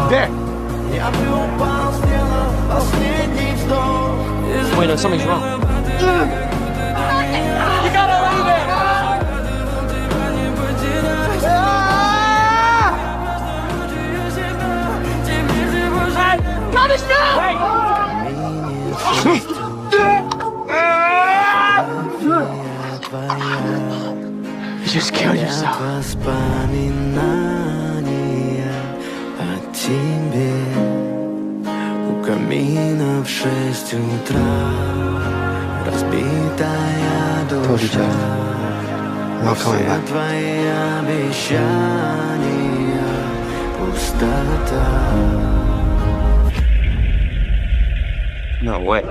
There! Wait, no, something's wrong. You gotta leave it! Got us You just killed yourself. У камина в 6 утра разбитая душа. Все твои обещания пустота. No way.